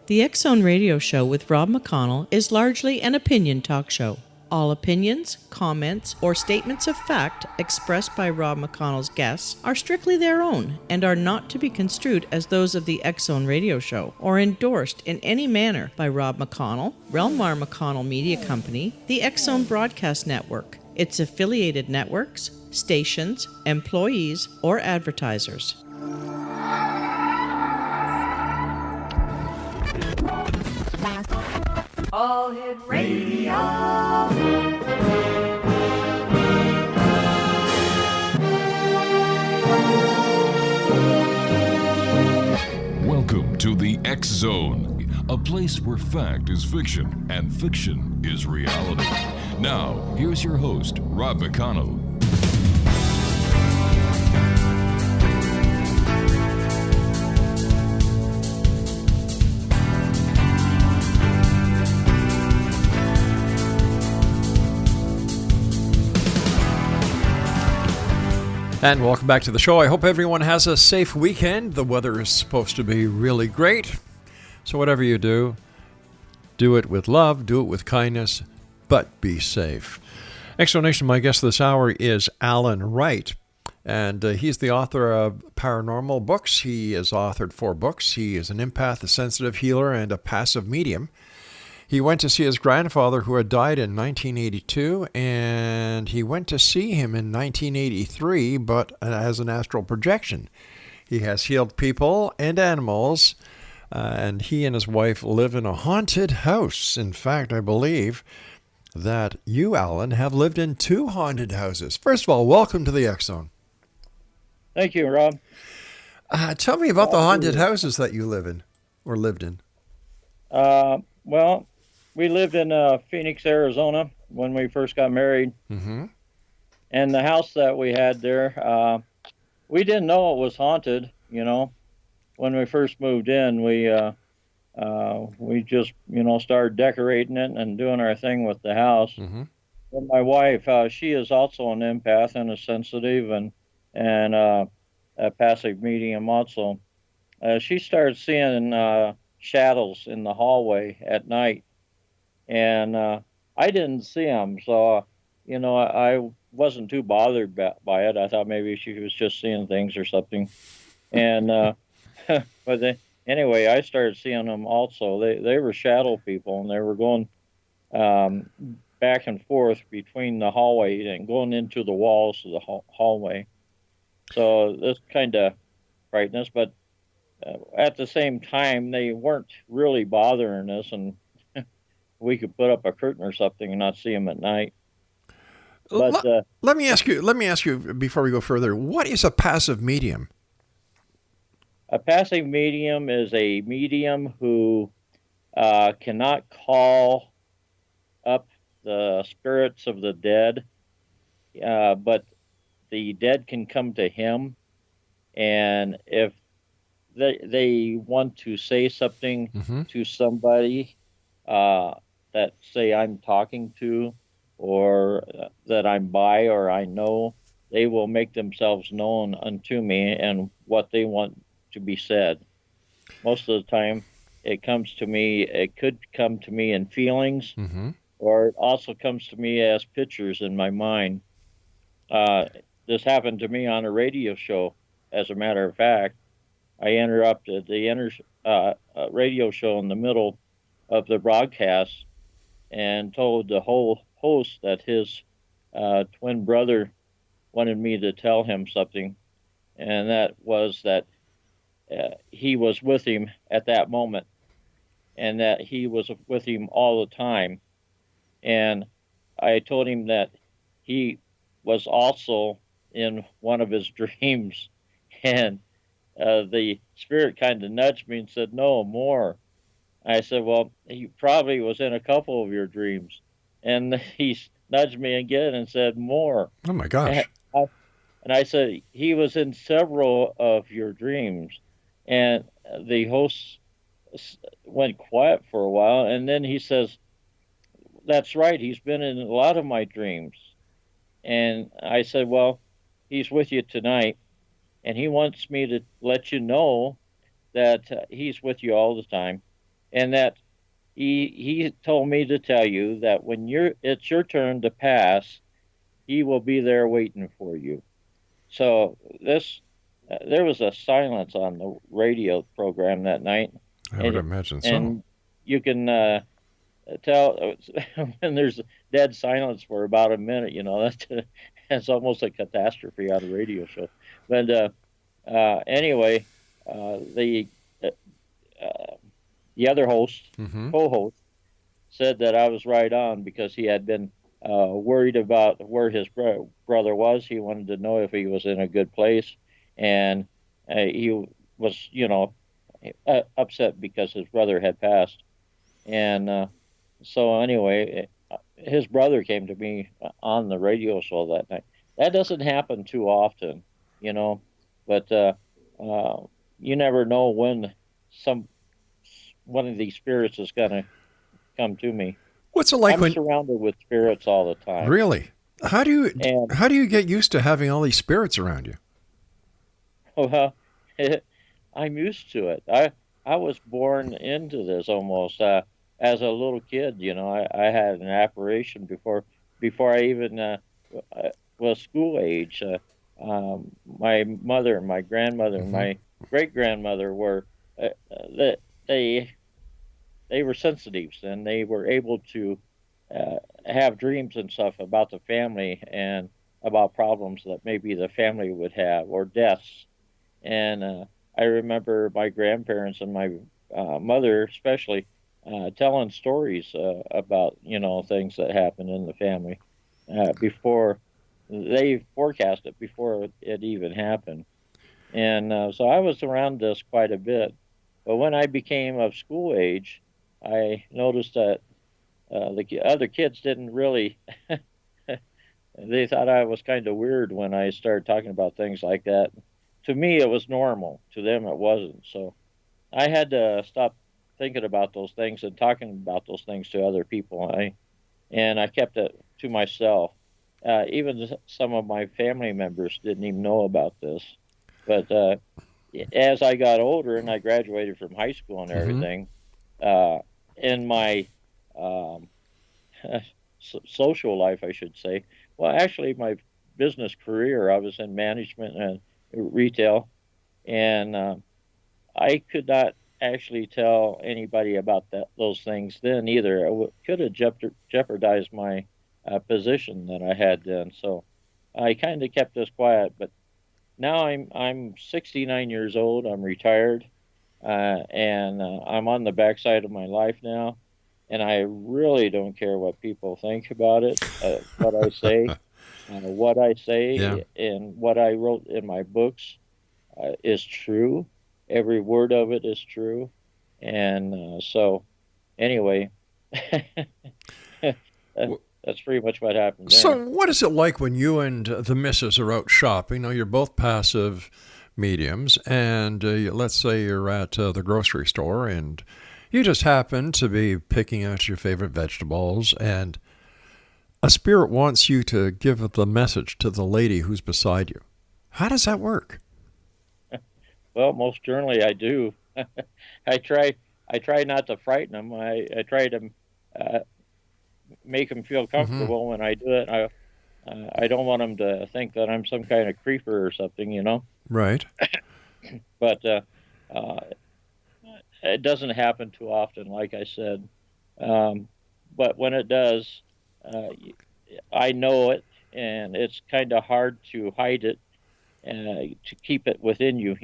The X Zone Radio Show with Rob McConnell is largely an opinion talk show. All opinions, comments, or statements of fact expressed by Rob McConnell's guests are strictly their own and are not to be construed as those of the X Zone Radio Show or endorsed in any manner by Rob McConnell, Relmar McConnell Media Company, the X Zone Broadcast Network, its affiliated networks, stations, employees, or advertisers. All Hit Radio. Welcome to the X Zone, a place where fact is fiction and fiction is reality. Now, here's your host, Rob McConnell. And welcome back to the show. I hope everyone has a safe weekend. The weather is supposed to be really great. So whatever you do it with love, do it with kindness, but be safe. Explanation, my guest this hour is Alan Wright. And he's the author of paranormal books. He has authored 4 books. He is an empath, a sensitive healer, and a passive medium. He went to see his grandfather who had died in 1982, and he went to see him in 1983, but as an astral projection. He has healed people and animals, and he and his wife live in a haunted house. In fact, I believe that you, Alan, have lived in 2 haunted houses. First of all, welcome to the X Zone. Thank you, Rob. Tell me about the haunted houses that you live in, or lived in. Well, we lived in Phoenix, Arizona when we first got married. Mm-hmm. And the house that we had there, we didn't know it was haunted, you know. When we first moved in, we just, started decorating it and doing our thing with the house. Mm-hmm. And my wife, she is also an empath and a sensitive and a passive medium also. She started seeing shadows in the hallway at night. And I didn't see them, so, I wasn't too bothered by it. I thought maybe she was just seeing things or something. And, but anyway, I started seeing them also. They were shadow people, and they were going back and forth between the hallway and going into the walls of the hallway. So this kind of frightened us, but at the same time, they weren't really bothering us, and we could put up a curtain or something and not see them at night. But let me ask you before we go further, what is a passive medium? A passive medium is a medium who cannot call up the spirits of the dead, but the dead can come to him, and if they want to say something Mm-hmm. to somebody that, say, I'm talking to, or that I'm by, or I know, they will make themselves known unto me and what they want to be said. Most of the time, it could come to me in feelings, Mm-hmm. or it also comes to me as pictures in my mind. This happened to me on a radio show, as a matter of fact. I interrupted the radio show in the middle of the broadcast and told the whole host that his twin brother wanted me to tell him something, and that was that he was with him at that moment, and that he was with him all the time. And I told him that he was also in one of his dreams, and the spirit kind of nudged me and said, "No, more." I said, "Well, he probably was in a couple of your dreams." And he nudged me again and said, "More." Oh my gosh. And I said, "He was in several of your dreams." And the host went quiet for a while, and then he says, "That's right, he's been in a lot of my dreams." And I said, "Well, he's with you tonight, and he wants me to let you know that he's with you all the time. and that he told me to tell you that when it's your turn to pass, he will be there waiting for you. So there was a silence on the radio program that night, I would and imagine so. and you can tell when there's dead silence for about a minute. That's almost a catastrophe on a radio show. But anyway, the uh, the other host, Hmm. co-host, said that I was right on because he had been worried about where his brother was. He wanted to know if he was in a good place, and he was, upset because his brother had passed. And so, anyway, his brother came to me on the radio show that night. That doesn't happen too often, you know, but uh, you never know when some one of these spirits is going to come to me. What's it like I'm when surrounded with spirits all the time, really? How do you and how do you get used to having all these spirits around you? well, I'm used to it. I was born into this almost as a little kid. I had an apparition before I even was school age. My mother, my grandmother, and Hmm. my great grandmother were they they were sensitives, and they were able to have dreams and stuff about the family and about problems that maybe the family would have or deaths. And I remember my grandparents and my mother, especially, telling stories about things that happened in the family before they forecast it before it even happened. And so I was around this quite a bit. But when I became of school age, I noticed that the other kids didn't really. They thought I was kind of weird when I started talking about things like that. To me, it was normal. To them, it wasn't. So I had to stop thinking about those things and talking about those things to other people. And I kept it to myself. Even some of my family members didn't even know about this. But as I got older and I graduated from high school and Hmm. everything, uh, in my um, social life, I should say. Well, actually, my business career, I was in management and retail, and I could not actually tell anybody about those things then either. Could have jeopardized my position that I had then. So I kind of kept this quiet. But now I'm 69 years old. I'm retired, and I'm on the backside of my life now, and I really don't care what people think about it. What I Yeah. say, and what I wrote in my books is true. Every word of it is true, and so anyway, that, that's pretty much what happened there. So, what is it like when you and the missus are out shopping? Now, you're both passive mediums, and let's say you're at the grocery store and you just happen to be picking out your favorite vegetables, and a spirit wants you to give the message to the lady who's beside you. How does that work? Well, most generally, I do. I try. I try not to frighten them. I try to uh, make them feel Hmm. comfortable when I do it. I don't want them to think that I'm some kind of creeper or something. Right. But uh, it doesn't happen too often, like I said. Um, but when it does, uh, I know it, and it's kind of hard to hide it and to keep it within you.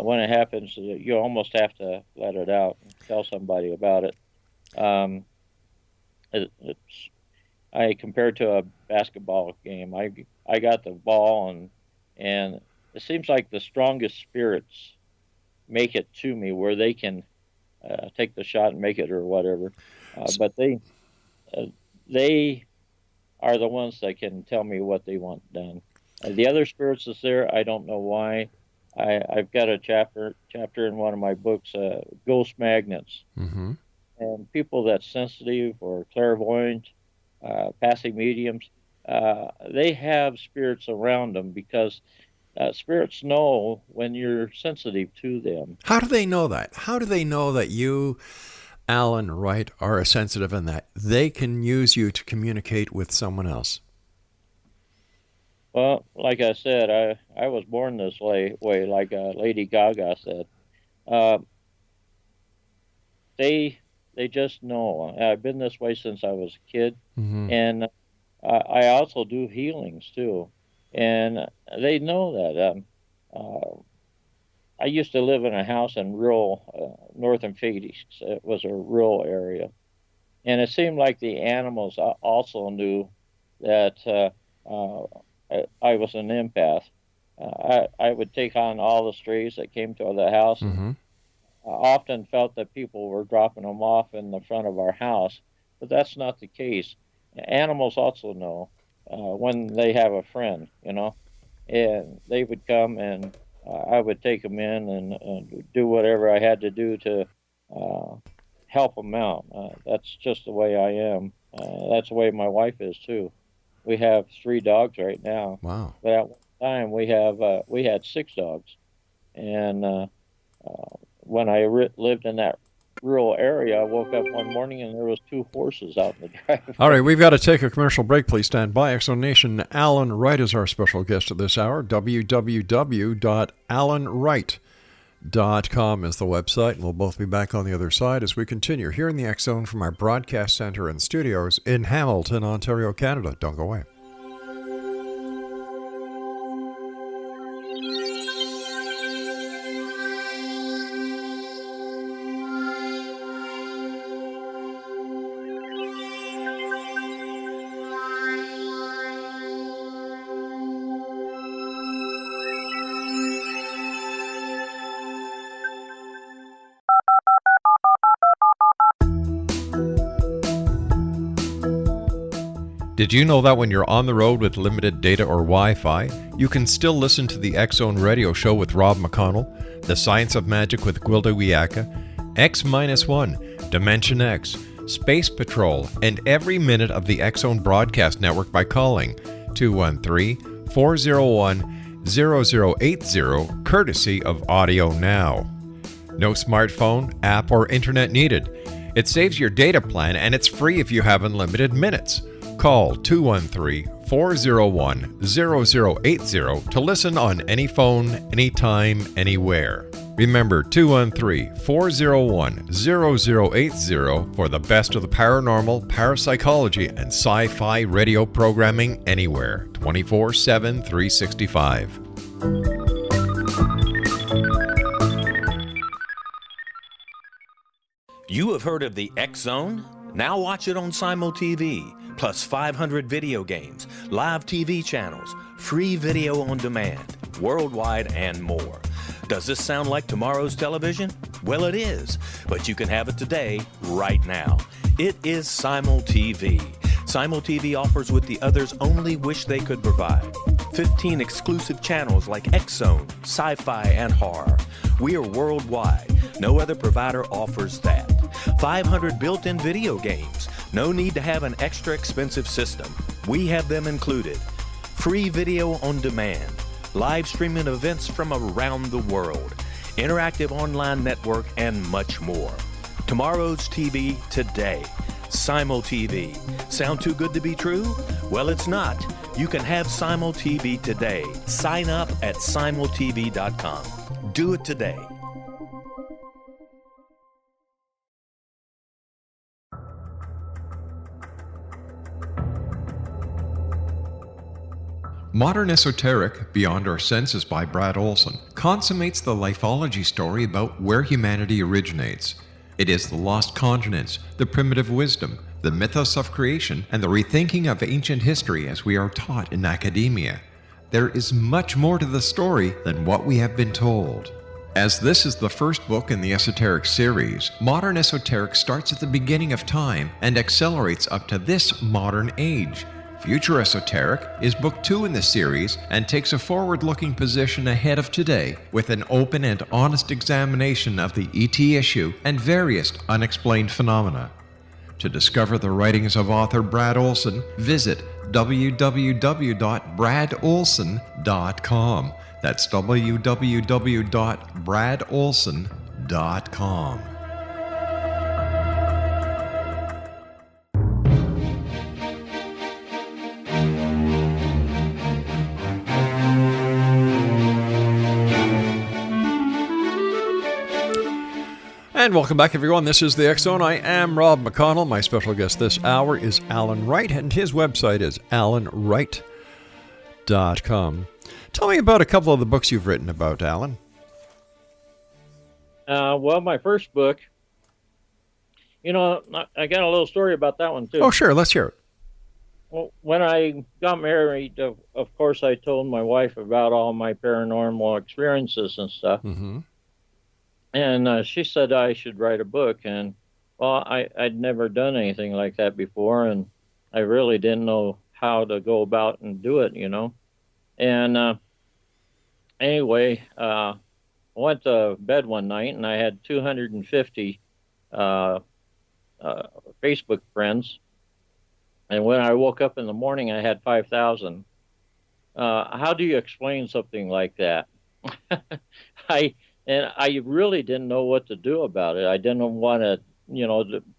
When it happens, you almost have to let it out and tell somebody about it. Um, it's I compared to a basketball game. I got the ball, and it seems like the strongest spirits make it to me where they can take the shot and make it or whatever. But uh, they are the ones that can tell me what they want done. The other spirits is there. I don't know why. I've got a chapter in one of my books, ghost magnets, Hmm. and people that's sensitive or clairvoyant, passing mediums. They have spirits around them because spirits know when you're sensitive to them. How do they know that? How do they know that you, Alan Wright, are sensitive and that they can use you to communicate with someone else? Well, like I said, I was born this way like Lady Gaga said. Uh, they just know. I've been this way since I was a kid, and I also do healings too, and they know that. I used to live in a house in rural northern Phoenix. It was a rural area, and it seemed like the animals also knew that I was an empath. I would take on all the strays that came to the house. And I often felt that people were dropping them off in the front of our house, but that's not the case. Animals also know when they have a friend, and they would come and I would take them in and do whatever I had to do to help them out. That's just the way I am. That's the way my wife is too. We have 3 dogs right now. Wow! But at one time we had 6 dogs, and when I lived in that rural area, I woke up one morning and there was 2 horses out in the driveway. All right, we've got to take a commercial break. Please stand by. X-Zone Nation, Alan Wright is our special guest at this hour. www.alanwright.com is the website, and we'll both be back on the other side as we continue here in the X-Zone from our broadcast center and studios in Hamilton, Ontario, Canada. Don't go away. Did you know that when you're on the road with limited data or Wi-Fi, you can still listen to the X-Zone Radio Show with Rob McConnell, The Science of Magic with Gwilda Wiyaka, X-1, Dimension X, Space Patrol, and every minute of the X-Zone Broadcast Network by calling 213-401-0080, courtesy of Audio Now. No smartphone, app, or internet needed. It saves your data plan and it's free if you have unlimited minutes. Call 213-401-0080 to listen on any phone, anytime, anywhere. Remember 213-401-0080 for the best of the paranormal, parapsychology, and sci-fi radio programming anywhere, 24/7, 365. You have heard of the X-Zone? Now watch it on Simul TV. Plus 500 video games, live TV channels, free video on demand, worldwide, and more. Does this sound like tomorrow's television? Well, it is, but you can have it today, right now. It is Simul TV. Simul TV offers what the others only wish they could provide. 15 exclusive channels like X-Zone, sci-fi, and horror. We are worldwide. No other provider offers that. 500 built-in video games. No need to have an extra expensive system. We have them included. Free video on demand. Live streaming events from around the world. Interactive online network, and much more. Tomorrow's TV today. Simul TV. Sound too good to be true? Well, it's not. You can have Simul TV today. Sign up at simultv.com. Do it today. Modern Esoteric, Beyond Our Senses by Brad Olson, consummates the lifeology story about where humanity originates. It is the lost continents, the primitive wisdom, the mythos of creation, and the rethinking of ancient history as we are taught in academia. There is much more to the story than what we have been told. As this is the first book in the Esoteric series, Modern Esoteric starts at the beginning of time and accelerates up to this modern age. Future Esoteric is book 2 in the series and takes a forward-looking position ahead of today with an open and honest examination of the ET issue and various unexplained phenomena. To discover the writings of author Brad Olson, visit www.bradolson.com. That's www.bradolson.com. And welcome back, everyone. This is the X Zone. I am Rob McConnell. My special guest this hour is Alan Wright, and his website is alanwright.com. Tell me about a couple of the books you've written about, Alan. Well, my first book, I got a little story about that one, too. Oh, sure. Let's hear it. Well, when I got married, of course, I told my wife about all my paranormal experiences and stuff. Mm-hmm. And she said I should write a book. And, well, I'd never done anything like that before, and I really didn't know how to go about and do it, And anyway, I went to bed one night, and I had 250 Facebook friends. And when I woke up in the morning, I had 5,000. How do you explain something like that? I really didn't know what to do about it. I didn't want to,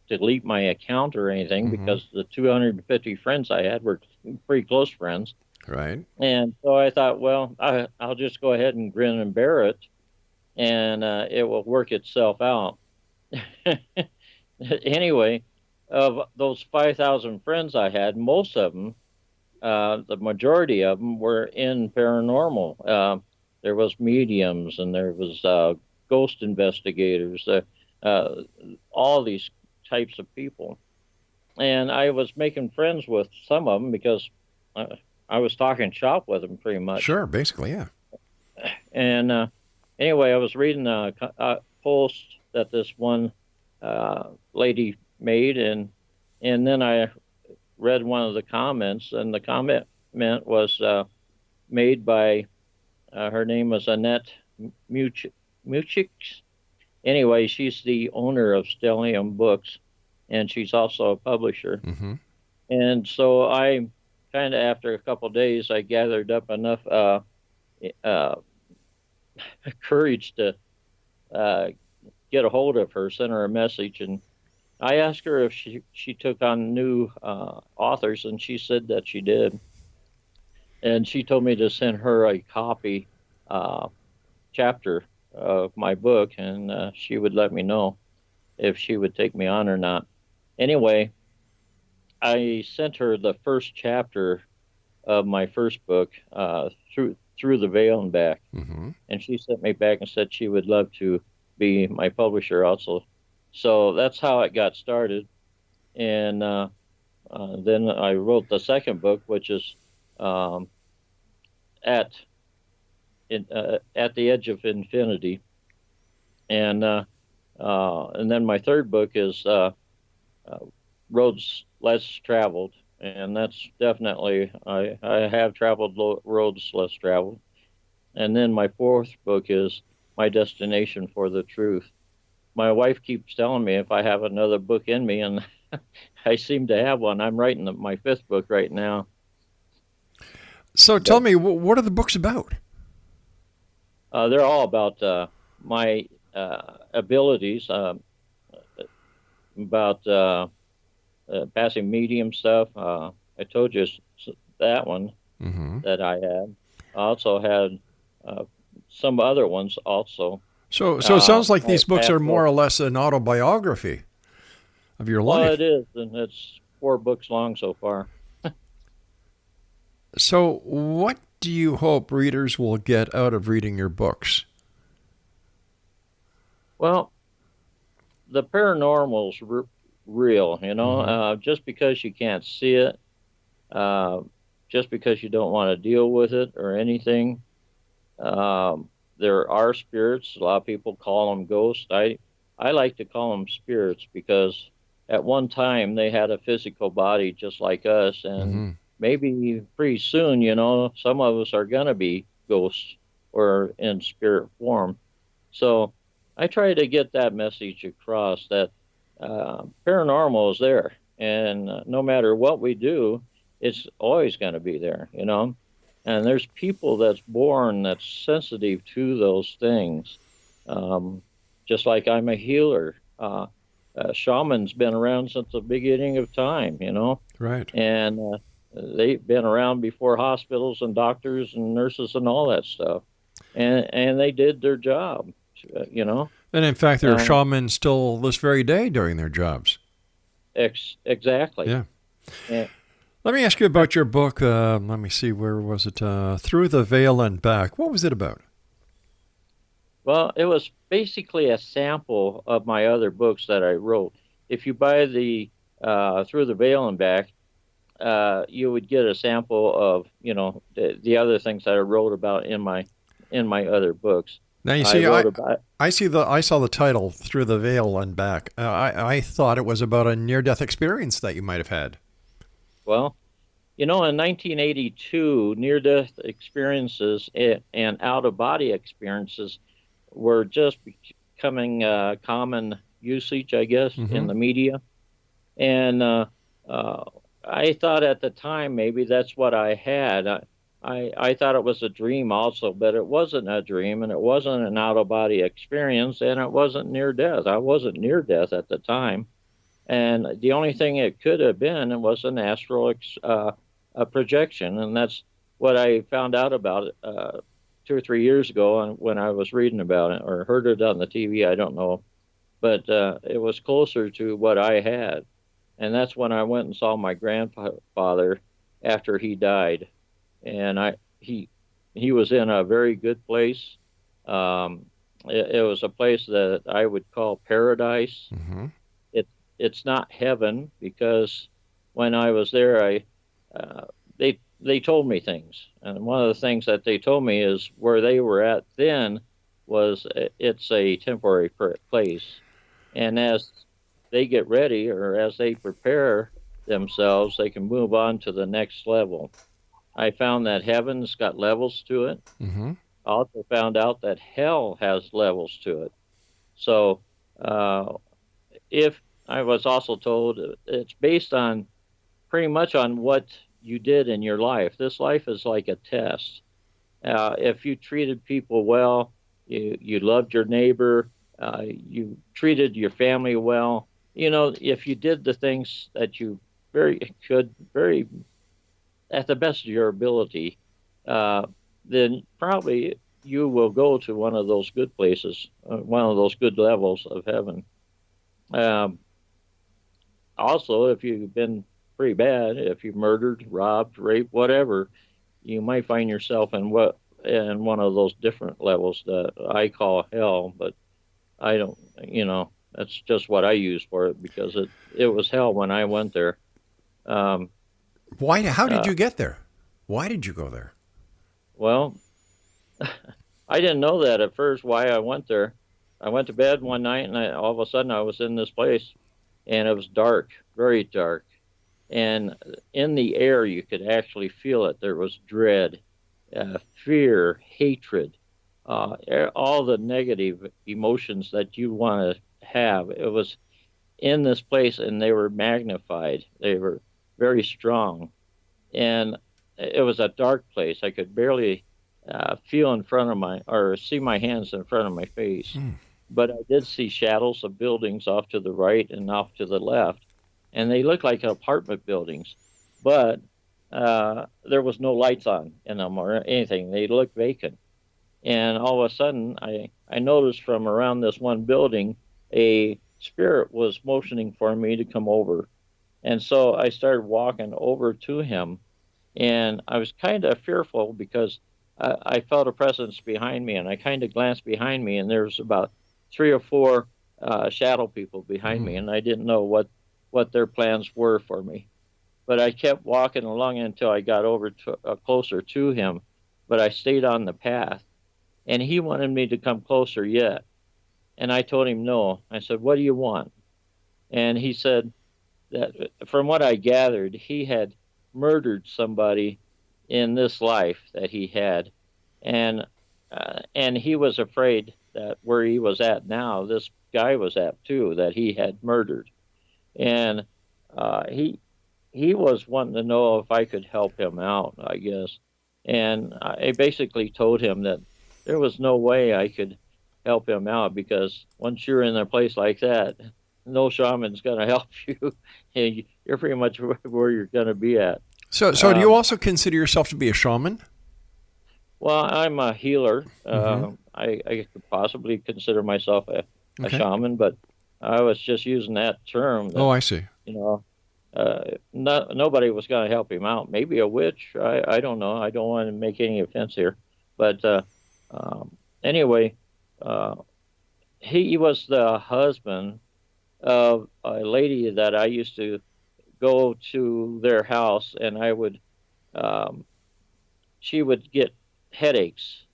delete my account or anything, Mm-hmm. because the 250 friends I had were pretty close friends. Right. And so I thought, well, I'll just go ahead and grin and bear it, and it will work itself out. Anyway, of those 5,000 friends I had, most of them, the majority of them were in paranormal. There was mediums, and there was ghost investigators, all these types of people. And I was making friends with some of them because I was talking shop with them pretty much. Sure, basically, yeah. And anyway, I was reading a post that this one lady made, and then I read one of the comments, and the comment was made by, her name was Annette Muchix. Anyway, she's the owner of Stellium Books, and she's also a publisher. Mm-hmm. And so I kind of, after a couple of days, I gathered up enough courage to get a hold of her, send her a message, and I asked her if she took on new authors, and she said that she did. And she told me to send her a copy chapter of my book, and she would let me know if she would take me on or not. Anyway, I sent her the first chapter of my first book through the veil and back. Mm-hmm. And she sent me back and said she would love to be my publisher also. So that's how it got started. And then I wrote the second book, which is at the Edge of Infinity. And then my third book is Roads Less Traveled. And that's definitely, I have traveled roads less traveled. And then my fourth book is My Destination for the Truth. My wife keeps telling me if I have another book in me, and I seem to have one. I'm writing my fifth book right now. So tell me, what are the books about? They're all about my abilities, about passing medium stuff. I told you that one Mm-hmm. that I had. I also had some other ones also. So it sounds like these books are more or less an autobiography of your life. Well, it is, and it's 4 books long so far. So what do you hope readers will get out of reading your books? Well, the paranormal's real, Mm-hmm. just because you can't see it, just because you don't want to deal with it or anything. There are spirits. A lot of people call them ghosts. I like to call them spirits because at one time they had a physical body just like us, and Mm-hmm. maybe pretty soon, some of us are going to be ghosts or in spirit form. So I try to get that message across that paranormal is there, and no matter what we do, it's always going to be there, And there's people that's born that's sensitive to those things. Um, just like I'm a healer. Shaman's been around since the beginning of time, Right. and they've been around before hospitals and doctors and nurses and all that stuff, and they did their job, you know. And in fact, there are Um, shamans still this very day doing their jobs. exactly. Yeah. And, Let me ask you about your book. Let me see, where was it? Through the Veil and Back. What was it about? well, it was basically a sample of my other books that I wrote. If you buy the Through the Veil and Back, you would get a sample of the other things that I wrote about in my other books. Now you I see, wrote about I saw the title Through the Veil and Back. I thought it was about a near-death experience that you might have had. well, in 1982, near-death experiences and out-of-body experiences were just becoming common usage, I guess, in Mm-hmm. the media. And uh, I thought at the time maybe that's what I had. I thought it was a dream also, but it wasn't a dream, and it wasn't an out-of-body experience, and it wasn't near death. I wasn't near death at the time, and the only thing it could have been was an astral a projection, and that's what I found out about it 2 or 3 years ago, and when I was reading about it or heard it on the TV. I don't know, but it was closer to what I had, and that's when I went and saw my grandfather after he died, and he was in a very good place. It was a place that I would call paradise. Mm-hmm. It's not heaven because when I was there, uh, they told me things, and one of the things that they told me is where they were at then was it's a temporary place, and as they get ready or as they prepare themselves, they can move on to the next level. I found that heaven's got levels to it. Mm-hmm. I also found out that hell has levels to it. So, uh, if I was also told it's based on pretty much on what you did in your life. This life is like a test. If you treated people well, you loved your neighbor, you treated your family well, if you did the things that you very at the best of your ability, uh, then probably you will go to one of those good places, one of those good levels of heaven. Um, Also, if you've been pretty bad, if you murdered, robbed, raped, whatever, you might find yourself in one of those different levels that I call hell, but I don't, that's just what I use for it because it was hell when I went there. Um, Why? How did uh, you get there? Why did you go there? well, I didn't know that at first why I went there. I went to bed one night and all of a sudden I was in this place and it was dark, very dark. And in the air, you could actually feel it. There was dread, fear, hatred, all the negative emotions that you want to have. It was in this place, and they were magnified. They were very strong, and it was a dark place. I could barely feel in front of or see my hands in front of my face, Hmm. but I did see shadows of buildings off to the right and off to the left, and they looked like apartment buildings, but there was no lights on in them or anything. They looked vacant. And all of a sudden, I noticed from around this one building, a spirit was motioning for me to come over. And so I started walking over to him, and I was kind of fearful because I felt a presence behind me, and I kind of glanced behind me, and there was about 3 or 4 shadow people behind me, Hmm. and I didn't know what their plans were for me. But I kept walking along until I got over to closer to him, but I stayed on the path, and he wanted me to come closer yet, and I told him no. I said, "What do you want?" And he said that from what I gathered, he had murdered somebody in this life that he had, and he was afraid that where he was at now, this guy was at too, that he had murdered, and he was wanting to know if I could help him out, I guess. And I basically told him that there was no way I could help him out, because once you're in a place like that, no shaman's going to help you. And you're pretty much where you're going to be at. So do you also consider yourself to be a shaman? Well, I'm a healer. Mm-hmm. I could possibly consider myself a Okay. shaman, but I was just using that term. That, Oh, I see. you know, nobody was going to help him out. Maybe a witch. I don't know. I don't want to make any offense here. But anyway, he was the husband of a lady that I used to go to their house, and she would get headaches.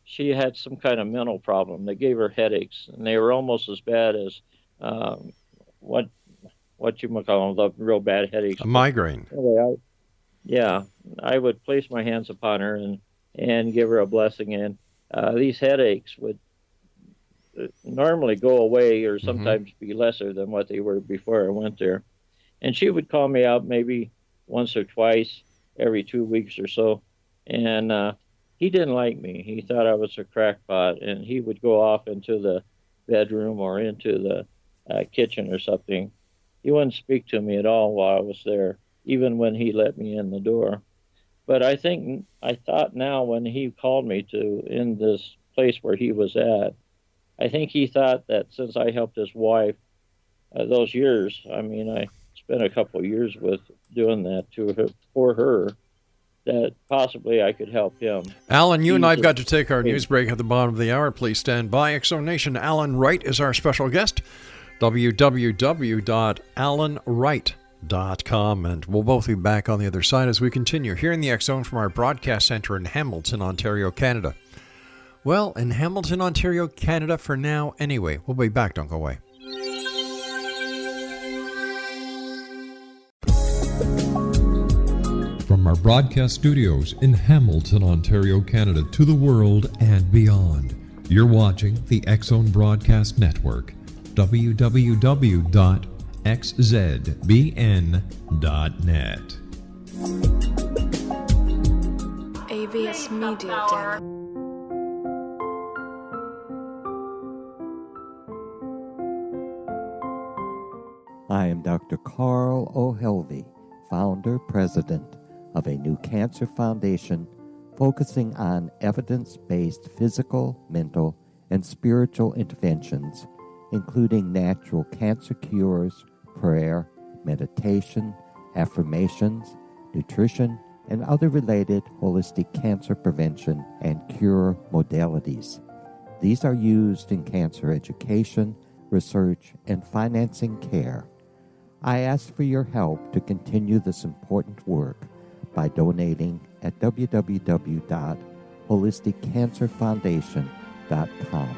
She had some kind of mental problem that gave her headaches, and they were almost as bad as what you might call them, the real bad headaches. A migraine. Anyway, I would place my hands upon her and give her a blessing, and these headaches would normally go away, or sometimes be lesser than what they were before I went there. And she would call me out maybe once or twice every 2 weeks or so, and he didn't like me. He thought I was a crackpot, and he would go off into the bedroom or into the kitchen or something. He wouldn't speak to me at all while I was there, even when he let me in the door. But I thought now, when he called me to in this place where he was at, I think he thought that since I helped his wife those years, I mean, I spent a couple of years with doing that for her, that possibly I could help him. Alan, you and I have got to take our news break at the bottom of the hour. Please stand by. X-Zone Nation, Alan Wright is our special guest. www.alanwright.com. And we'll both be back on the other side as we continue here in the X-Zone from our broadcast center in Hamilton, Ontario, Canada. Well, in Hamilton, Ontario, Canada for now anyway. We'll be back. Don't go away. From our broadcast studios in Hamilton, Ontario, Canada, to the world and beyond, you're watching the X-Zone Broadcast Network, www.xzbn.net. AVS Media Den. I am Dr. Carl O'Helvey, founder, president of a new cancer foundation focusing on evidence-based physical, mental, and spiritual interventions, including natural cancer cures, prayer, meditation, affirmations, nutrition, and other related holistic cancer prevention and cure modalities. These are used in cancer education, research, and financing care. I ask for your help to continue this important work by donating at www.holisticcancerfoundation.com.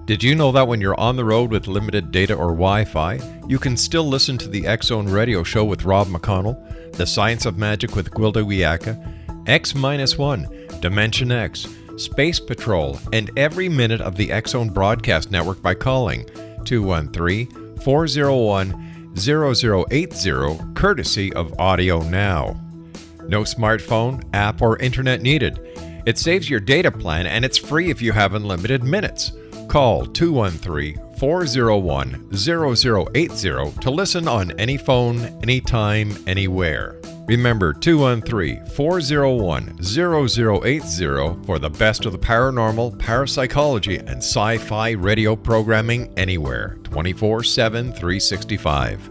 Did you know that when you're on the road with limited data or Wi-Fi, you can still listen to the X-Zone Radio Show with Rob McConnell, The Science of Magic with Gwilda Wiyaka, X-1, Dimension X, Space Patrol, and every minute of the X-Zone Broadcast Network by calling 213-401-0080, courtesy of Audio Now. No smartphone, app, or internet needed. It saves your data plan, and it's free if you have unlimited minutes. Call 213-401-0080 to listen on any phone, anytime, anywhere. Remember 213-401-0080 for the best of the paranormal, parapsychology, and sci-fi radio programming anywhere, 24/7, 365.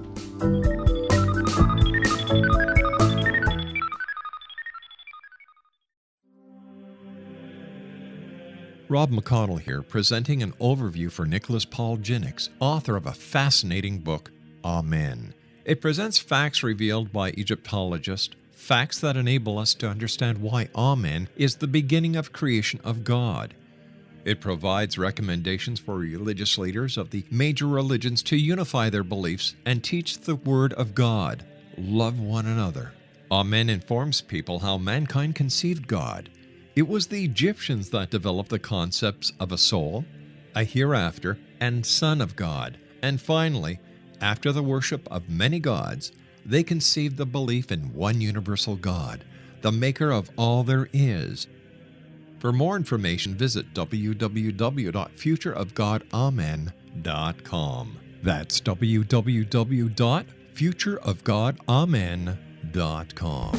Rob McConnell here, presenting an overview for Nicholas Paul Jennings, author of a fascinating book, Amen. It presents facts revealed by Egyptologists, facts that enable us to understand why Amen is the beginning of creation of God. It provides recommendations for religious leaders of the major religions to unify their beliefs and teach the Word of God. Love one another. Amen informs people how mankind conceived God. It was the Egyptians that developed the concepts of a soul, a hereafter, and Son of God. And finally, after the worship of many gods, they conceived the belief in one universal God, the maker of all there is. For more information, visit www.futureofgodamen.com. That's www.futureofgodamen.com.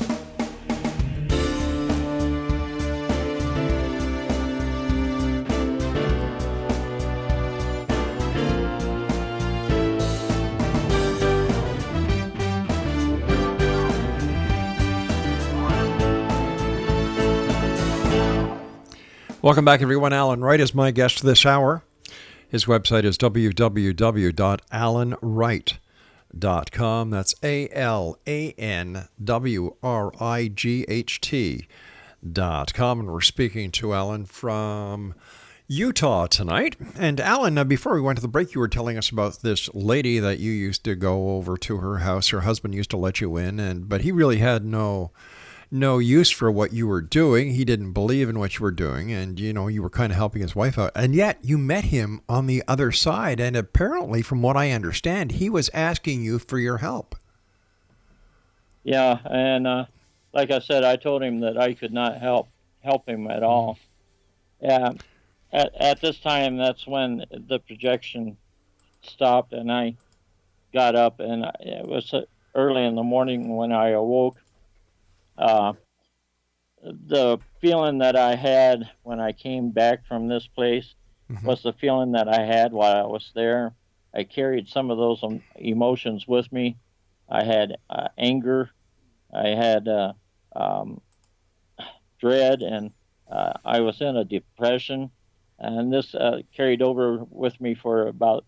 Welcome back, everyone. Alan Wright is my guest this hour. His website is www.alanwright.com. That's ALANWRIGHT.com. And we're speaking to Alan from Utah tonight. And Alan, before we went to the break, you were telling us about this lady that you used to go over to her house. Her husband used to let you in, but he really had no use for what you were doing. He didn't believe in what you were doing, and you were kind of helping his wife out. And yet you met him on the other side, and apparently, from what I understand, he was asking you for your help. Yeah, and like I said, I told him that I could not help him at all. Yeah, at this time, that's when the projection stopped, and I got up, and it was early in the morning when I awoke. The feeling that I had when I came back from this place was the feeling that I had while I was there. I carried some of those emotions with me. I had anger. I had dread, and I was in a depression. And this carried over with me for about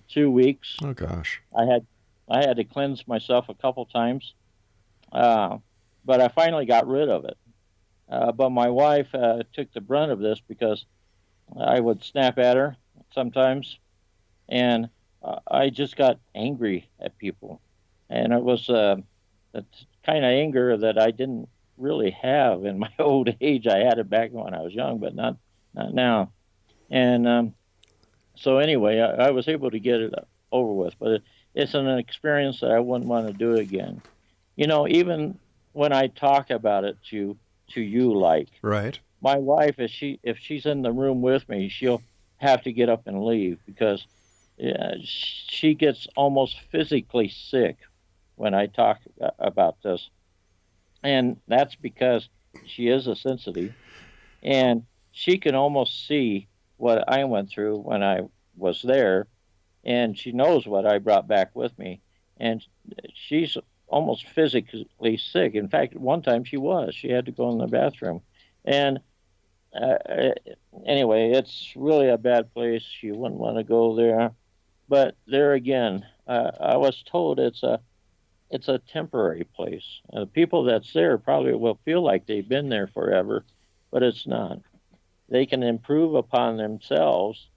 2 weeks. Oh gosh! I had to cleanse myself a couple times. But I finally got rid of it. But my wife took the brunt of this because I would snap at her sometimes, and I just got angry at people. And it was the kind of anger that I didn't really have in my old age. I had it back when I was young, but not now. And so anyway, I was able to get it over with. But it's an experience that I wouldn't want to do again. Even when I talk about it to you, like right, my wife, if she's in the room with me, she'll have to get up and leave because she gets almost physically sick when I talk about this, and that's because she is a sensitive, and she can almost see what I went through when I was there, and she knows what I brought back with me, and she's almost physically sick. In fact, one time she had to go in the bathroom. And anyway, it's really a bad place. You wouldn't want to go there. But there again, I was told it's a temporary place. People that's there probably will feel like they've been there forever, but it's not. They can improve upon themselves.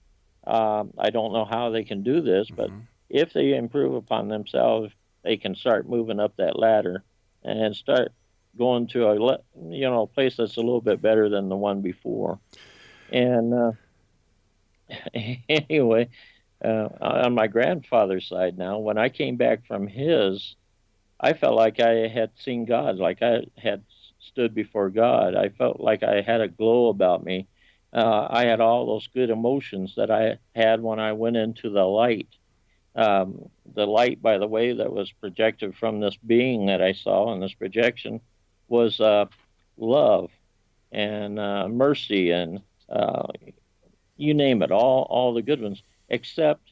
I don't know how they can do this, but if they improve upon themselves, they can start moving up that ladder and start going to a place that's a little bit better than the one before. And anyway, on my grandfather's side now, when I came back from his, I felt like I had seen God, like I had stood before God. I felt like I had a glow about me. I had all those good emotions that I had when I went into the light. The light, by the way, that was projected from this being that I saw in this projection was love and mercy and you name it, all the good ones, except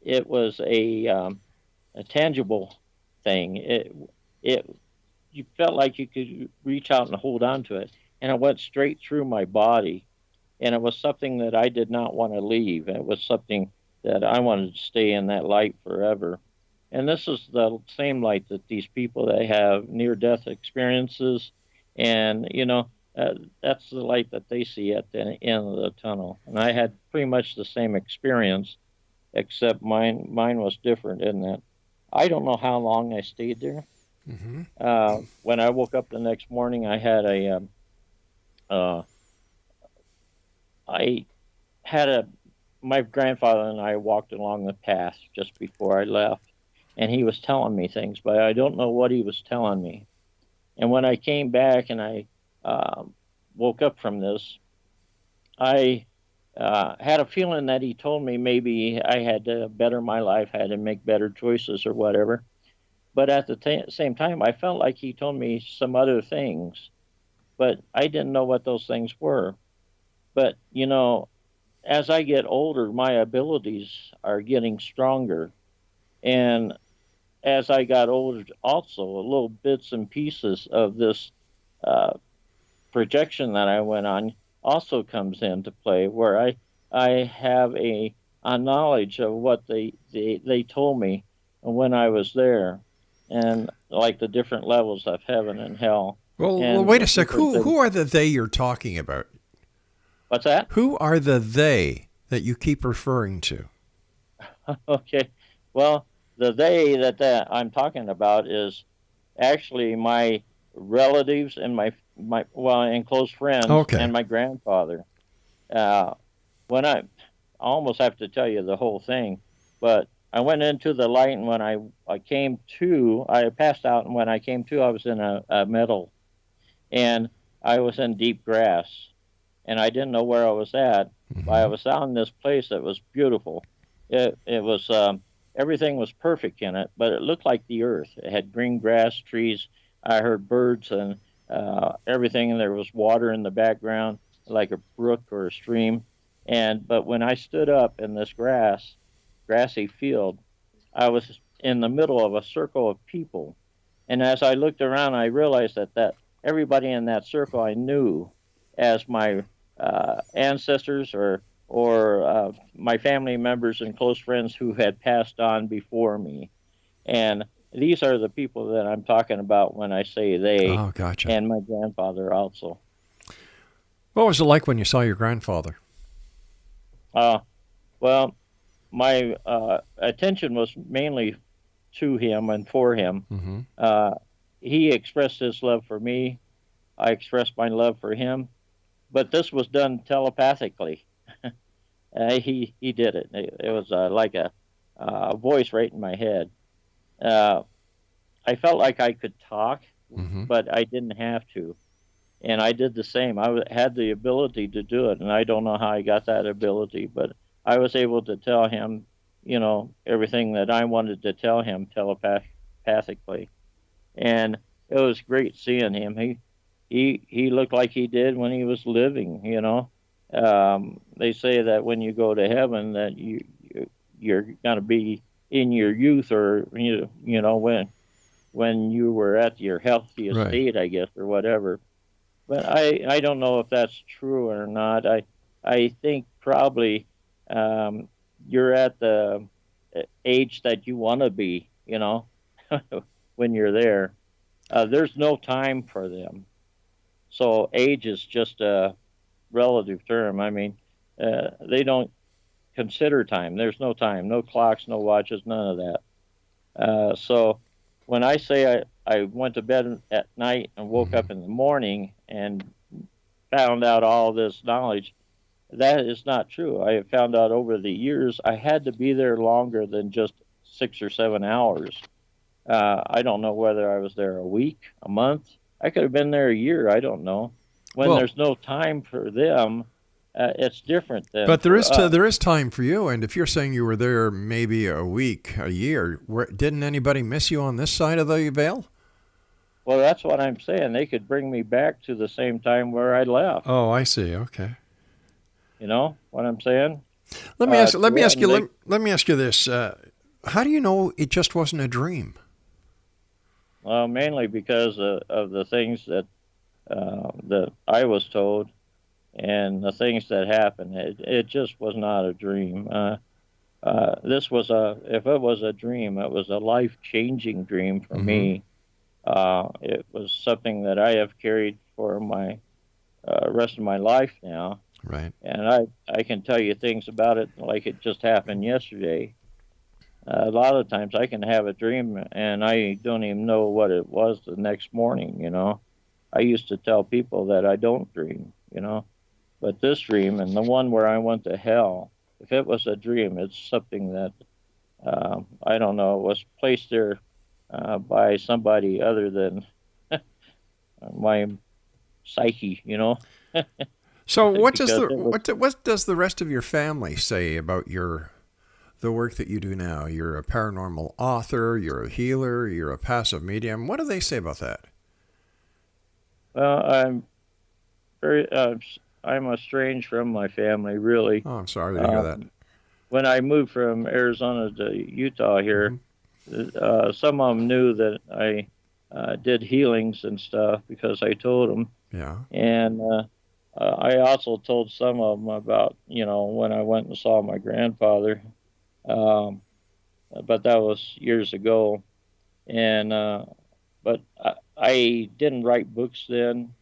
it was a tangible thing. You felt like you could reach out and hold on to it, and it went straight through my body, and it was something that I did not want to leave. It was something that I wanted to stay in that light forever. And this is the same light that these people that have near-death experiences, and, that's the light that they see at the end of the tunnel. And I had pretty much the same experience, except mine was different in that I don't know how long I stayed there. When I woke up the next morning, I had a uh, I had my grandfather and I walked along the path just before I left, and he was telling me things, but I don't know what he was telling me. And when I came back and I uh, woke up from this, I had a feeling that he told me maybe I had to better my life, had to make better choices or whatever. But at the same time, I felt like he told me some other things, but I didn't know what those things were. But, as I get older, my abilities are getting stronger. And as I got older, also, little bits and pieces of this uh, projection that I went on also comes into play, where I have a knowledge of what they told me when I was there, and like the different levels of heaven and hell. Well, And wait the a sec. different Who things. are the they you're talking about? What's that? Who are the they that you keep referring to? Okay. Well, the they that I'm talking about is actually my relatives and my well and close friends Okay. and my grandfather. Uh, when I almost have to tell you the whole thing, but I went into the light, and when I came to, I passed out, and when I came to, I was in a meadow, and I was in deep grass, and I didn't know where I was at, but I was out in this place that was beautiful. It was everything was perfect in it, but it looked like the earth. It had green grass, trees. I heard birds and everything, and there was water in the background, like a brook or a stream. But when I stood up in this grassy field, I was in the middle of a circle of people. And as I looked around, I realized that everybody in that circle I knew as my ancestors or my family members and close friends who had passed on before me. And these are the people that I'm talking about when I say they, Oh, gotcha. and my grandfather also. What was it like when you saw your grandfather? Well, my attention was mainly to him and for him. Mm-hmm. He expressed his love for me. I expressed my love for him. But this was done telepathically. He did it. It was like a voice right in my head. I felt like I could talk, Mm-hmm. but I didn't have to. And I did the same. Had the ability to do it, and I don't know how I got that ability, but I was able to tell him, everything that I wanted to tell him telepathically. And it was great seeing him. He looked like he did when he was living. They say that when you go to heaven, that you're going to be in your youth, or when you were at your healthiest Right. state, I guess, or whatever. But I don't know if that's true or not. I think probably you're at the age that you want to be, when you're there. There's no time for them. So age is just a relative term. I mean, they don't consider time. There's no time, no clocks, no watches, none of that. So when I say I went to bed at night and woke up in the morning and found out all this knowledge, that is not true. I have found out over the years I had to be there longer than just 6 or 7 hours. I don't know whether I was there a week, a month. I could have been there a year. I don't know. When Well- there's no time for them, it's different than But there for is us. there is time for you, and if you're saying you were there maybe a week, a year, didn't anybody miss you on this side of the veil? Well, that's what I'm saying. They could bring me back to the same time where I left. Oh, I see. Okay. You know what I'm saying? Let me ask you this: how do you know it just wasn't a dream? Well, mainly because of the things that I was told, and the things that happened. It just was not a dream. If it was a dream, it was a life-changing dream for me. It was something that I have carried for my rest of my life now. Right. And I can tell you things about it like it just happened yesterday. A lot of times I can have a dream and I don't even know what it was the next morning, I used to tell people that I don't dream. you know. But this dream and the one where I went to hell, if it was a dream, it's something that, I don't know, was placed there by somebody other than my psyche, you know. So what does Because what does the rest of your family say about the work that you do now? You're a paranormal author, you're a healer, you're a passive medium. What do they say about that? Well, I'm estranged from my family, really. Oh, I'm sorry to hear that. When I moved from Arizona to Utah here, some of them knew that I did healings and stuff because I told them. Yeah. And I also told some of them about, when I went and saw my grandfather. But that was years ago. And but I didn't write books then.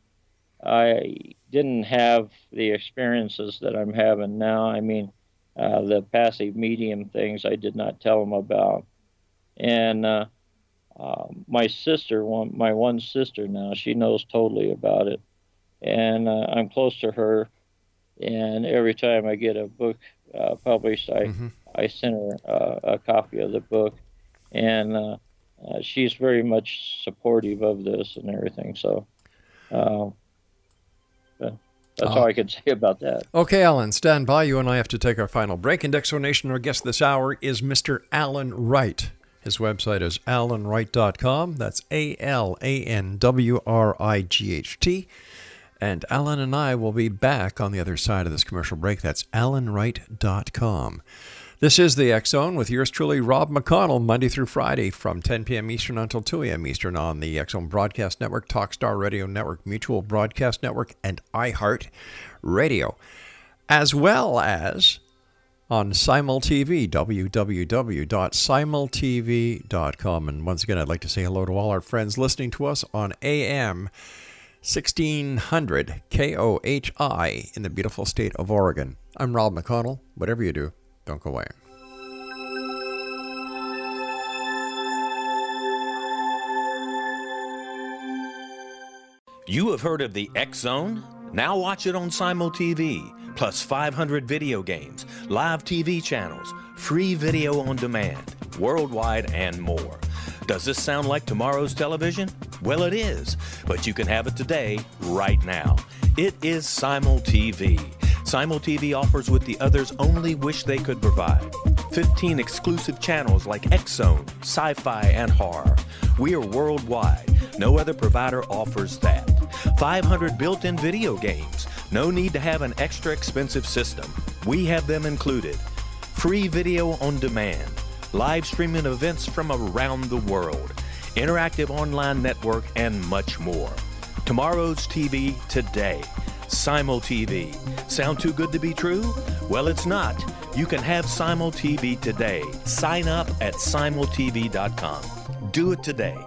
I didn't have the experiences that I'm having now. I mean, the passive medium things I did not tell them about. And my sister, my one sister now, she knows totally about it. And I'm close to her. And every time I get a book published, I send her a copy of the book. And she's very much supportive of this and everything. So that's all I can say about that. Okay, Alan, stand by. You and I have to take our final break. In Exonation, our guest this hour is Mr. Alan Wright. His website is alanwright.com. That's ALANWRIGHT. And Alan and I will be back on the other side of this commercial break. That's alanwright.com. This is the X Zone with yours truly, Rob McConnell, Monday through Friday from 10 p.m. Eastern until 2 a.m. Eastern on the X Zone Broadcast Network, Talkstar Radio Network, Mutual Broadcast Network, and iHeart Radio, as well as on SimulTV, www.simultv.com. And once again, I'd like to say hello to all our friends listening to us on AM 1600 KOHI in the beautiful state of Oregon. I'm Rob McConnell. Whatever you do, don't go away. You have heard of the X Zone? Now watch it on SimulTV, plus 500 video games, live TV channels, free video on demand, worldwide, and more. Does this sound like tomorrow's television? Well, it is, but you can have it today, right now. It is SimulTV. SimulTV offers what the others only wish they could provide. 15 exclusive channels like X-Zone, Sci-Fi, and Horror. We are worldwide. No other provider offers that. 500 built-in video games. No need to have an extra expensive system. We have them included. Free video on demand. Live streaming events from around the world. Interactive online network, and much more. Tomorrow's TV today. SimulTV. Sound too good to be true? Well, it's not. You can have SimulTV today. Sign up at simultv.com. Do it today.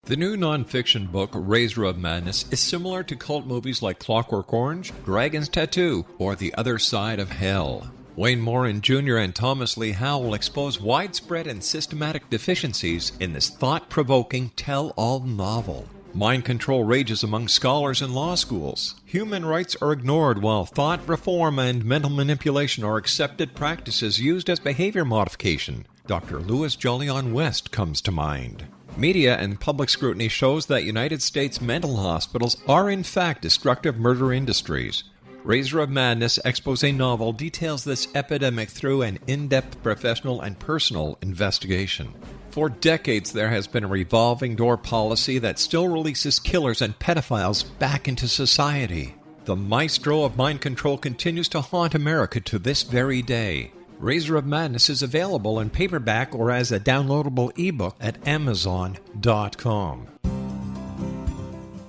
The new nonfiction book, Razor of Madness, is similar to cult movies like Clockwork Orange, Dragon's Tattoo, or The Other Side of Hell. Wayne Morin Jr. and Thomas Lee Howe will expose widespread and systematic deficiencies in this thought-provoking tell-all novel. Mind control rages among scholars in law schools. Human rights are ignored while thought reform and mental manipulation are accepted practices used as behavior modification. Dr. Louis Jolyon West comes to mind. Media and public scrutiny shows that United States mental hospitals are in fact destructive murder industries. Razor of Madness expose novel details this epidemic through an in-depth professional and personal investigation. For decades, there has been a revolving door policy that still releases killers and pedophiles back into society. The maestro of mind control continues to haunt America to this very day. Razor of Madness is available in paperback or as a downloadable ebook at Amazon.com.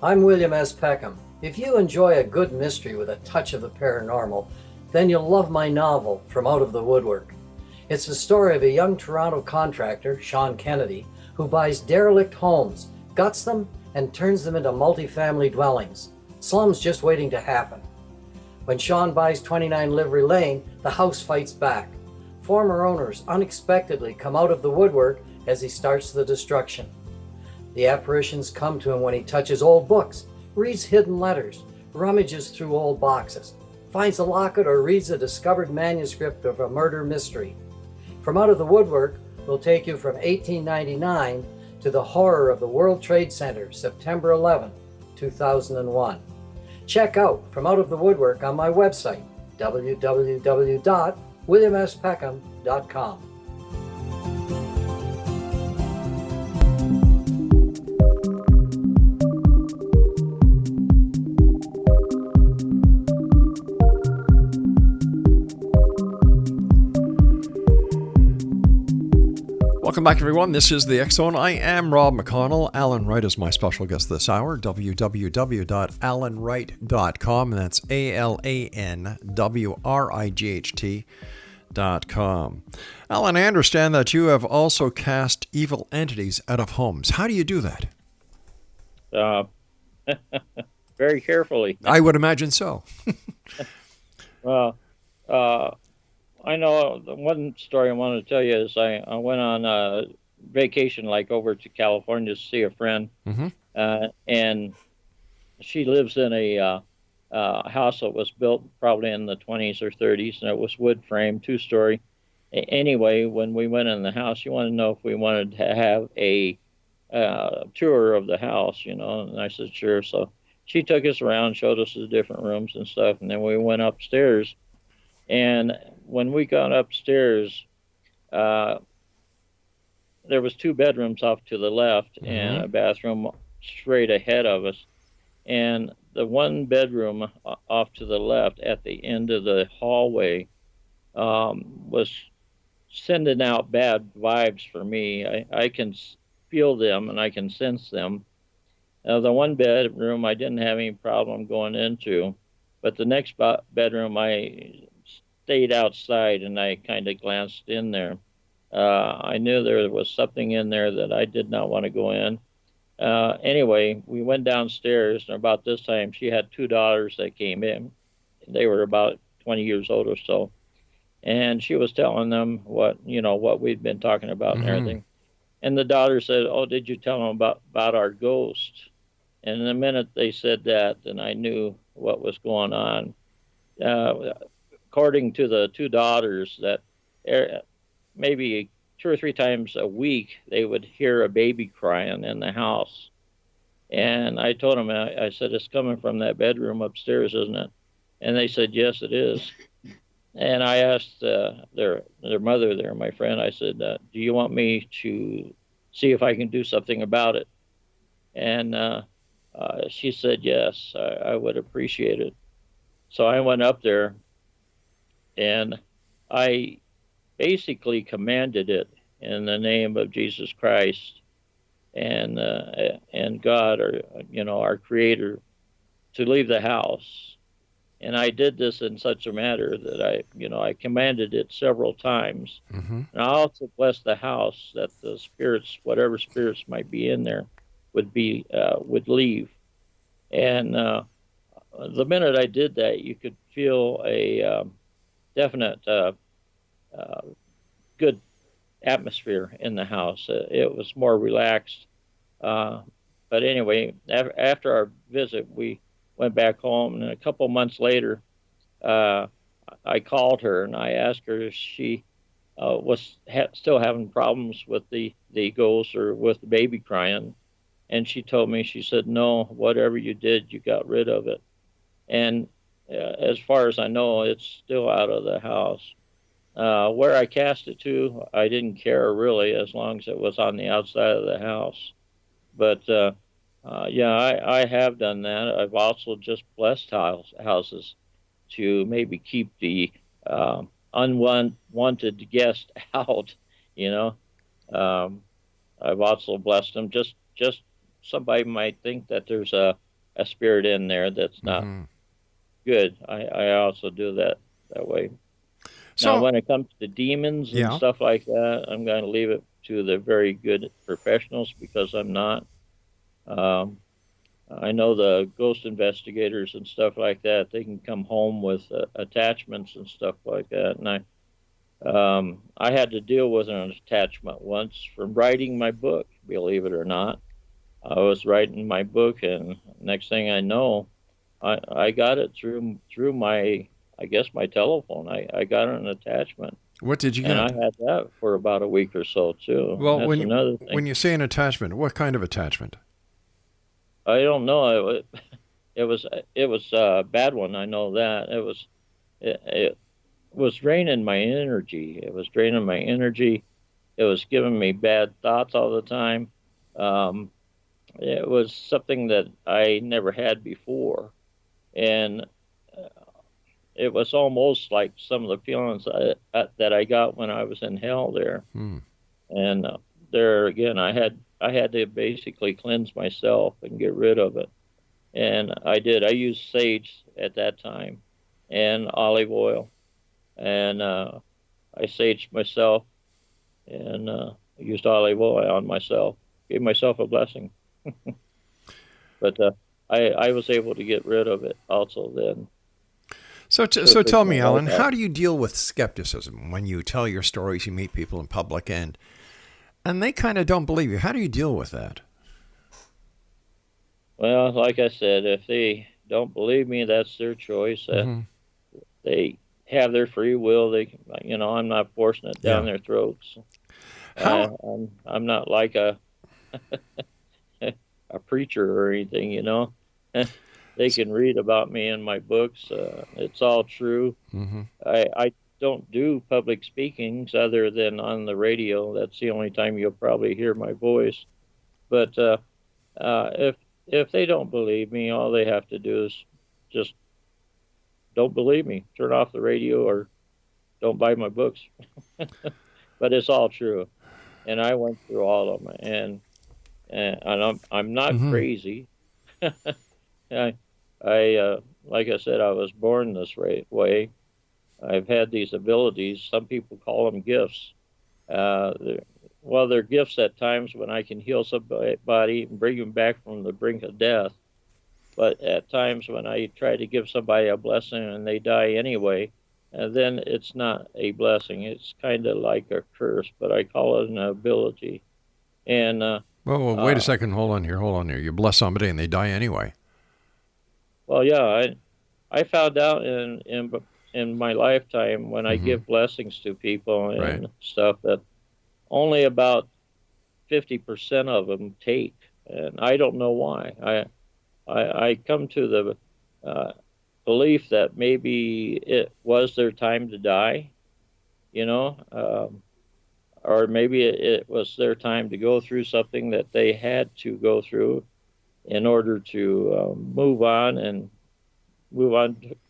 I'm William S. Peckham. If you enjoy a good mystery with a touch of the paranormal, then you'll love my novel, From Out of the Woodwork. It's the story of a young Toronto contractor, Sean Kennedy, who buys derelict homes, guts them, and turns them into multi-family dwellings. Slums just waiting to happen. When Sean buys 29 Livery Lane, the house fights back. Former owners unexpectedly come out of the woodwork as he starts the destruction. The apparitions come to him when he touches old books, reads hidden letters, rummages through old boxes, finds a locket, or reads a discovered manuscript of a murder mystery. From Out of the Woodwork will take you from 1899 to the horror of the World Trade Center, September 11, 2001. Check out From Out of the Woodwork on my website, www.williamspeckham.com. Welcome back, everyone. This is the X Zone. I am Rob McConnell. Alan Wright is my special guest this hour. www.alanwright.com, and that's AlanWright.com. Alan, I understand that you have also cast evil entities out of homes. How do you do that? Very carefully. I would imagine so. Well, I know the one story I wanted to tell you is I went on a vacation, like over to California to see a friend, and she lives in a house that was built probably in the 20s or 30s, and it was wood frame, 2-story. Anyway, when we went in the house, she wanted to know if we wanted to have a tour of the house, and I said sure. So she took us around, showed us the different rooms and stuff, and then we went upstairs. And when we got upstairs, there was 2 bedrooms off to the left and a bathroom straight ahead of us. And the one bedroom off to the left at the end of the hallway was sending out bad vibes for me. I can feel them and I can sense them. The one bedroom I didn't have any problem going into, but the next bedroom I stayed outside and I kind of glanced in there. I knew there was something in there that I did not want to go in. Anyway, we went downstairs, and about this time she had 2 daughters that came in. They were about 20 years old or so. And she was telling them what we'd been talking about and everything. And the daughter said, "Oh, did you tell them about our ghost?" And the minute they said that, then I knew what was going on. According to the 2 daughters, that maybe 2 or 3 times a week they would hear a baby crying in the house. And I told them, I said, "It's coming from that bedroom upstairs, isn't it?" And they said, "Yes, it is." And I asked their mother there, my friend, I said, "Do you want me to see if I can do something about it?" And she said, "Yes, I would appreciate it." So I went up there and I basically commanded it in the name of Jesus Christ and God, or our Creator, to leave the house. And I did this in such a manner that I commanded it several times. And I also blessed the house that the spirits, whatever spirits might be in there, would leave. And the minute I did that, you could feel a definite good atmosphere in the house. It was more relaxed. But anyway, after our visit, we went back home, and a couple months later, I called her and I asked her if she was still having problems with the ghost or with the baby crying. And she told me, she said, "No, whatever you did, you got rid of it." And as far as I know, it's still out of the house. Where I cast it to, I didn't care really, as long as it was on the outside of the house. But I have done that. I've also just blessed houses to maybe keep the unwanted guest out. I've also blessed them. Just somebody might think that there's a spirit in there that's not good. I also do that way. So, now, when it comes to demons and stuff like that, I'm going to leave it to the very good professionals, because I'm not. I know the ghost investigators and stuff like that, they can come home with attachments and stuff like that. And I had to deal with an attachment once from writing my book, believe it or not. I was writing my book, and next thing I know, I got it through my, I guess, my telephone. I got an attachment, What did you and I get? had that for about a week or so too. Well, That's another thing. when you say an attachment, what kind of attachment? I don't know. It was a bad one. I know that it was draining my energy. It was draining my energy. It was giving me bad thoughts all the time. Um, it was something that I never had before, and it was almost like some of the feelings that I got when I was in hell there. Hmm. And there again, I had to basically cleanse myself and get rid of it. And I did. I used sage at that time and olive oil, and I saged myself and used olive oil on myself. Gave myself a blessing. But I was able to get rid of it also then. So tell me, Alan, how do you deal with skepticism when you tell your stories, you meet people in public, and they kind of don't believe you? How do you deal with that? Well, like I said, if they don't believe me, that's their choice. They have their free will. I'm not forcing it down their throats. I'm not like a a preacher or anything, They can read about me in my books. It's all true. Mm-hmm. I don't do public speakings other than on the radio. That's the only time you'll probably hear my voice. But if they don't believe me, all they have to do is just don't believe me. Turn off the radio or don't buy my books. But it's all true, and I went through all of them, and I'm not crazy. I like I said, I was born this way. I've had these abilities. Some people call them gifts. They're gifts at times when I can heal somebody and bring them back from the brink of death. But at times when I try to give somebody a blessing and they die anyway, then it's not a blessing. It's kind of like a curse, but I call it an ability. And well, wait a second. Hold on here. You bless somebody and they die anyway. Well, yeah, I found out in my lifetime when I give blessings to people and stuff that only about 50% of them take, and I don't know why. I come to the belief that maybe it was their time to die, or maybe it was their time to go through something that they had to go through in order to move on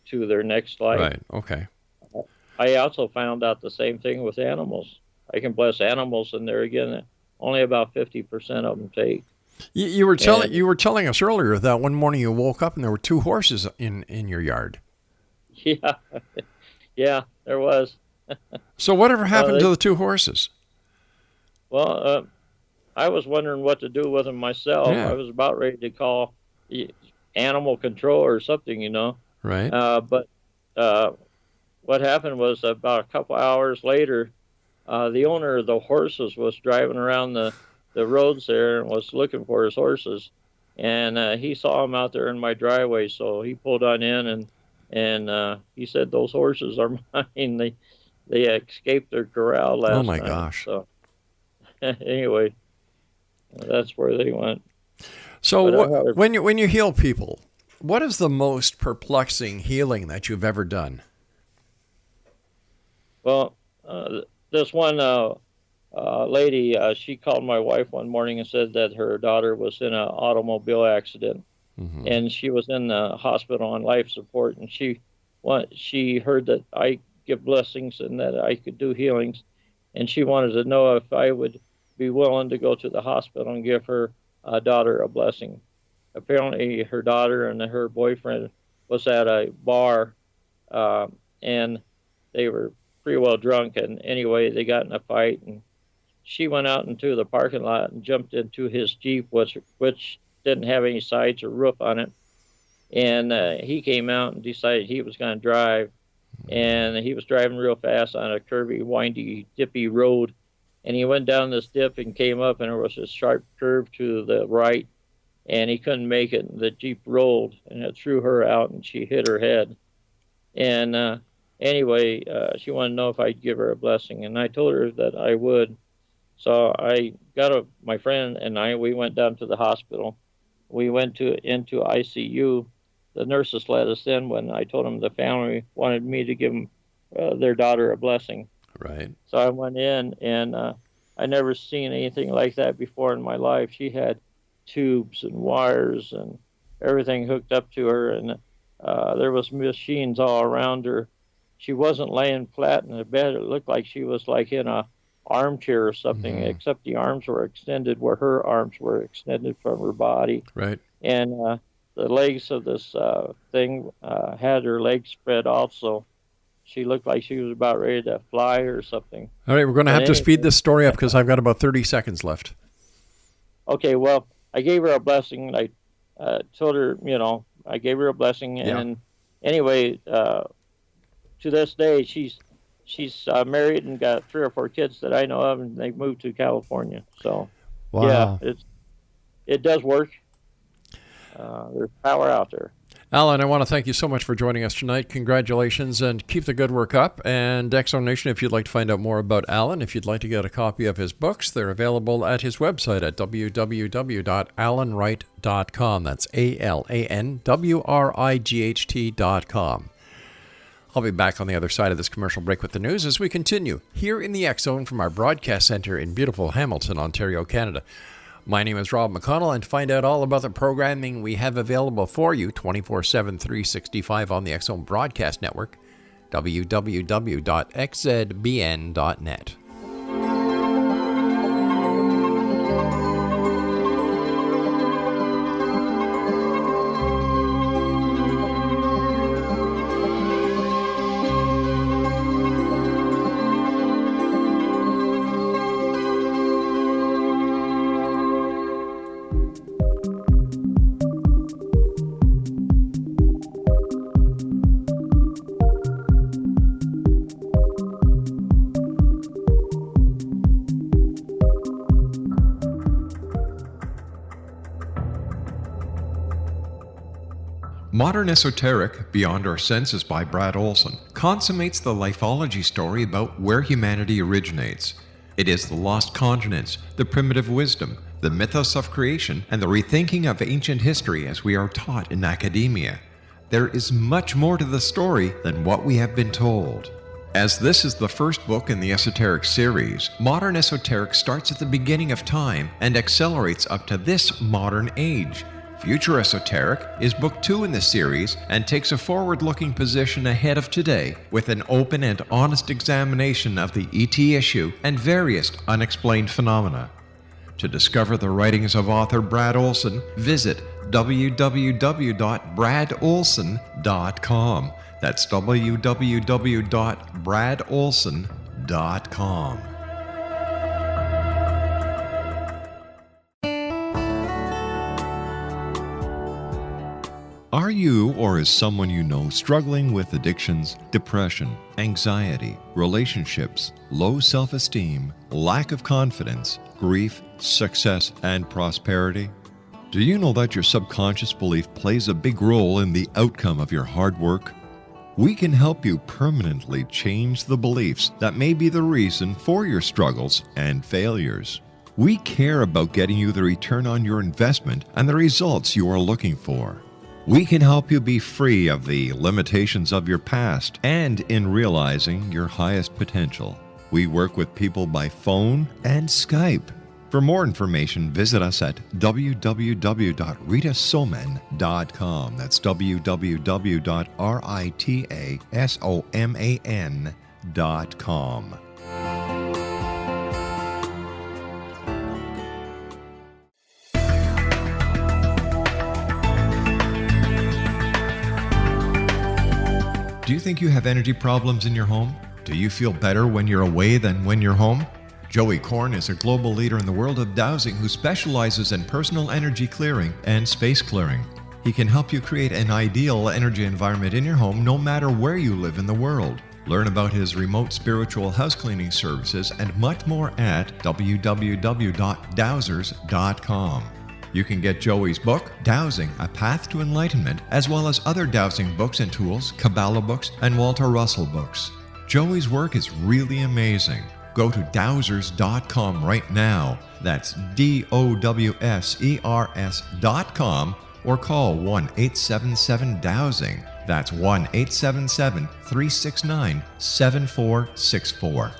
to their next life. Right. Okay. I also found out the same thing with animals. I can bless animals, and there again, only about 50% of them take. You were telling us earlier that one morning you woke up and there were 2 horses in your yard. Yeah, there was. So whatever happened to the 2 horses? Well, I was wondering what to do with them myself. Yeah. I was about ready to call animal control or something, Right. But what happened was about a couple hours later, the owner of the horses was driving around the roads there and was looking for his horses. And he saw them out there in my driveway, so he pulled on in and he said, "Those horses are mine." They escaped their corral last night. Oh, my gosh. So anyway, that's where they went. So when you heal people, what is the most perplexing healing that you've ever done? Well, this one lady, she called my wife one morning and said that her daughter was in an automobile accident, and she was in the hospital on life support, and she heard that I give blessings and that I could do healings, and she wanted to know if I would be willing to go to the hospital and give her daughter a blessing. Apparently, her daughter and her boyfriend was at a bar, and they were pretty well drunk, and anyway, they got in a fight, and she went out into the parking lot and jumped into his Jeep, which didn't have any sides or roof on it, and he came out and decided he was going to drive, and he was driving real fast on a curvy, windy, dippy road, and he went down this dip and came up, and there was a sharp curve to the right, and he couldn't make it. And the Jeep rolled, and it threw her out, and she hit her head. And anyway, she wanted to know if I'd give her a blessing, and I told her that I would. So I got my friend and we went down to the hospital. We went into ICU. The nurses let us in when I told them the family wanted me to give them their daughter a blessing. Right. So I went in, and I never seen anything like that before in my life. She had tubes and wires and everything hooked up to her, and there was machines all around her. She wasn't laying flat in the bed. It looked like she was like in a armchair or something, except the arms were extended where her arms were extended from her body. Right. And the legs of this thing had her legs spread also. She looked like she was about ready to fly or something. All right, we're going to have to speed this story up because I've got about 30 seconds left. Okay, well, I gave her a blessing. I told her, I gave her a blessing. And anyway, to this day, she's married and got 3 or 4 kids that I know of, and they moved to California. So, wow. Yeah, it does work. There's power out there. Alan, I want to thank you so much for joining us tonight. Congratulations, and keep the good work up. And Exo Nation, if you'd like to find out more about Alan, if you'd like to get a copy of his books, they're available at his website at www.alanwright.com. That's ALANWRIGHT.com. I'll be back on the other side of this commercial break with the news as we continue here in the X Zone from our broadcast center in beautiful Hamilton, Ontario, Canada. My name is Rob McConnell, and to find out all about the programming we have available for you 24/7, 365 on the X Zone Broadcast Network, www.xzbn.net. Modern Esoteric, Beyond Our Senses by Brad Olson, consummates the lifeology story about where humanity originates. It is the lost continents, the primitive wisdom, the mythos of creation, and the rethinking of ancient history as we are taught in academia. There is much more to the story than what we have been told. As this is the first book in the Esoteric series, Modern Esoteric starts at the beginning of time and accelerates up to this modern age. Future Esoteric is book 2 in the series and takes a forward-looking position ahead of today with an open and honest examination of the ET issue and various unexplained phenomena. To discover the writings of author Brad Olson, visit www.bradolson.com. That's www.bradolson.com. Are you or is someone you know struggling with addictions, depression, anxiety, relationships, low self-esteem, lack of confidence, grief, success, and prosperity? Do you know that your subconscious belief plays a big role in the outcome of your hard work? We can help you permanently change the beliefs that may be the reason for your struggles and failures. We care about getting you the return on your investment and the results you are looking for. We can help you be free of the limitations of your past and in realizing your highest potential. We work with people by phone and Skype. For more information, visit us at www.ritasoman.com. That's www.ritasoman.com. Do you think you have energy problems in your home? Do you feel better when you're away than when you're home? Joey Korn is a global leader in the world of dowsing who specializes in personal energy clearing and space clearing. He can help you create an ideal energy environment in your home no matter where you live in the world. Learn about his remote spiritual house cleaning services and much more at www.dowsers.com. You can get Joey's book, Dowsing, A Path to Enlightenment, as well as other dowsing books and tools, Kabbalah books, and Walter Russell books. Joey's work is really amazing. Go to dowsers.com right now. That's DOWSERS.com, or call 1-877-DOWSING. That's 1-877-369-7464.